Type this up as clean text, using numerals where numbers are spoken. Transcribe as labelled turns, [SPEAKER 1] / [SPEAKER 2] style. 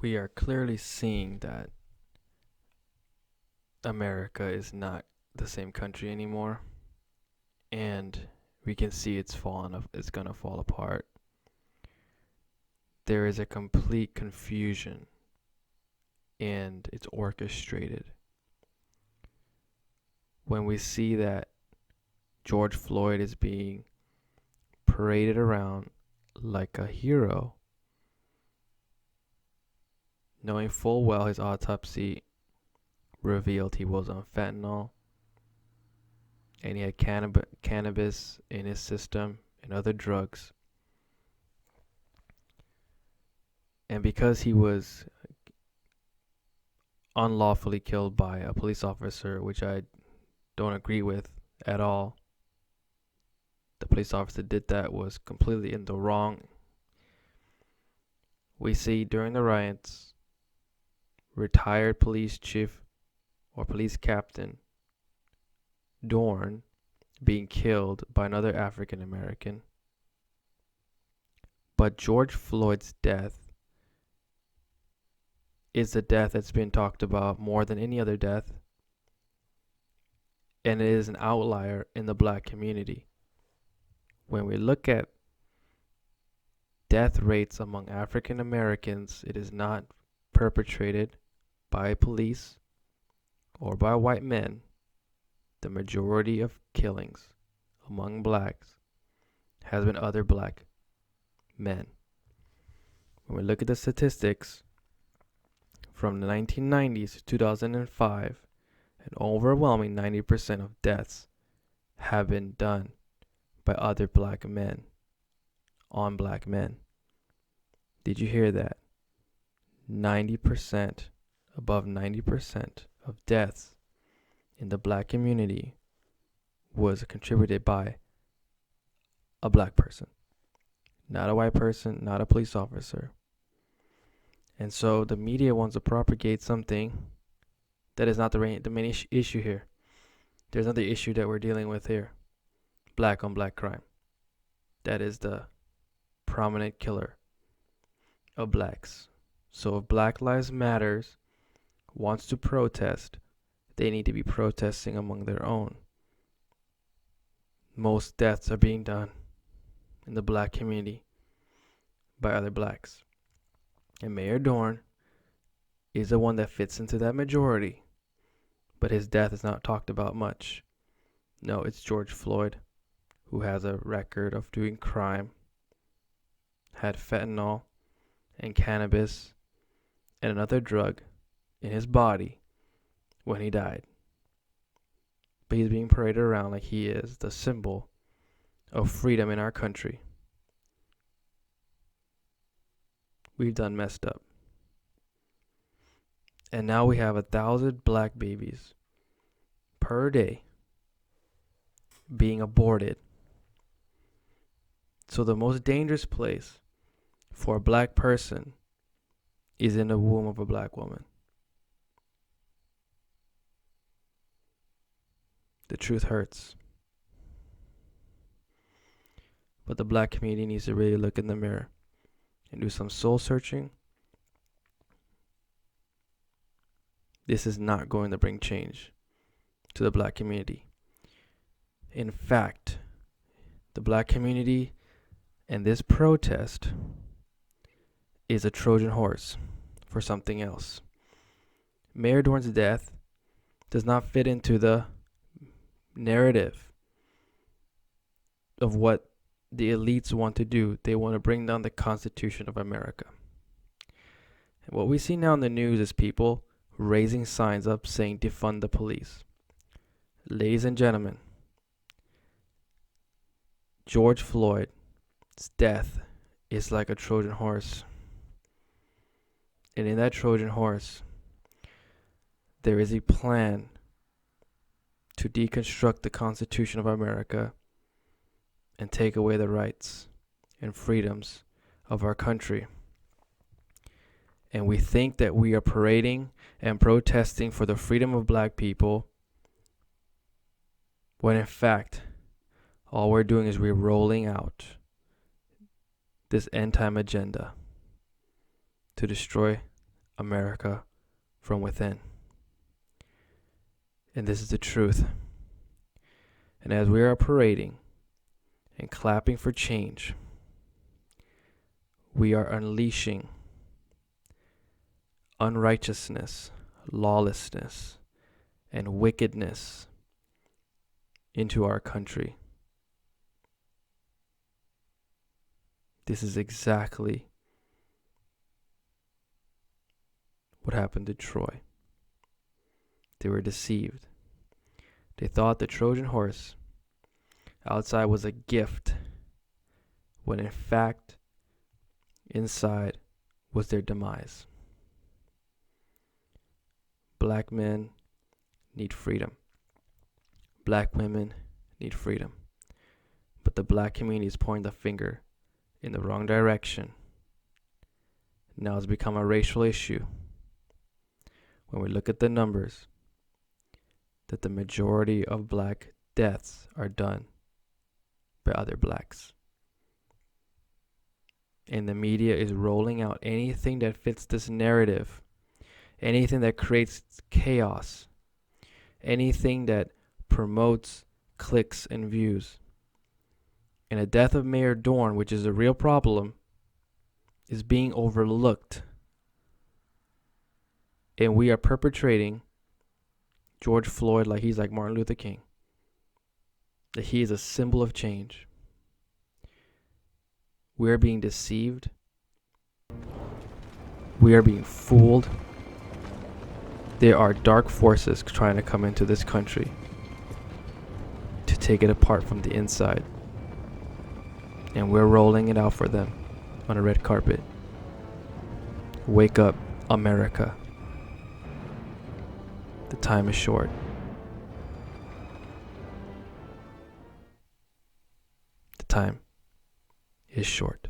[SPEAKER 1] we are clearly seeing that America is not the same country anymore, and we can see it's gonna fall apart. There is a complete confusion, and it's orchestrated. When we see that George Floyd is being paraded around like a hero, knowing full well his autopsy revealed he was on fentanyl and he had cannabis in his system and other drugs. And because he was unlawfully killed by a police officer, which I don't agree with at all, the police officer did that was completely in the wrong. We see during the riots, retired police chief or police captain Dorn being killed by another African American. But George Floyd's death is the death that's been talked about more than any other death, and it is an outlier in the black community. When we look at death rates among African Americans, it is not perpetrated by police or by white men. The majority of killings among blacks has been other black men. When we look at the statistics from the 1990s to 2005, an overwhelming 90% of deaths have been done by other black men on black men. Did you hear that? 90%, above 90% of deaths in the black community was contributed by a black person, not a white person, not a police officer. And so the media wants to propagate something that is not the main issue here. There's another issue that we're dealing with here: black on black crime. That is the prominent killer of blacks. So if Black Lives Matters wants to protest, they need to be protesting among their own. Most deaths are being done in the black community by other blacks. And Mayor Dorn is the one that fits into that majority, but his death is not talked about much. No, it's George Floyd, who has a record of doing crime, had fentanyl and cannabis and another drug in his body when he died. But he's being paraded around like he is the symbol of freedom in our country. We've done messed up. And now we have 1,000 black babies per day being aborted. So the most dangerous place for a black person is in the womb of a black woman. The truth hurts. But the black community needs to really look in the mirror and do some soul searching. This is not going to bring change to the black community. In fact, the black community and this protest is a Trojan horse for something else. Mayor Dorn's death does not fit into the narrative of what the elites want to do. They want to bring down the Constitution of America. And what we see now in the news is people raising signs up saying defund the police. Ladies and gentlemen, George Floyd's death is like a Trojan horse. And in that Trojan horse, there is a plan to deconstruct the Constitution of America and take away the rights and freedoms of our country. And we think that we are parading and protesting for the freedom of black people, when in fact, all we're doing is we're rolling out this end time agenda to destroy America from within. And this is the truth. And as we are parading and clapping for change, we are unleashing unrighteousness, lawlessness, and wickedness into our country. This is exactly what happened to Troy. They were deceived. They thought the Trojan Horse outside was a gift, when in fact, inside was their demise. Black men need freedom. Black women need freedom. But the black community is pointing the finger in the wrong direction. Now it's become a racial issue. When we look at the numbers, that the majority of black deaths are done by other blacks. And the media is rolling out anything that fits this narrative, anything that creates chaos, anything that promotes clicks and views. And the death of Mayor Dorn, which is a real problem, is being overlooked. And we are perpetrating George Floyd like he's like Martin Luther King. That he is a symbol of change. We are being deceived. We are being fooled. There are dark forces trying to come into this country to take it apart from the inside. And we're rolling it out for them on a red carpet. Wake up, America. The time is short. The time is short.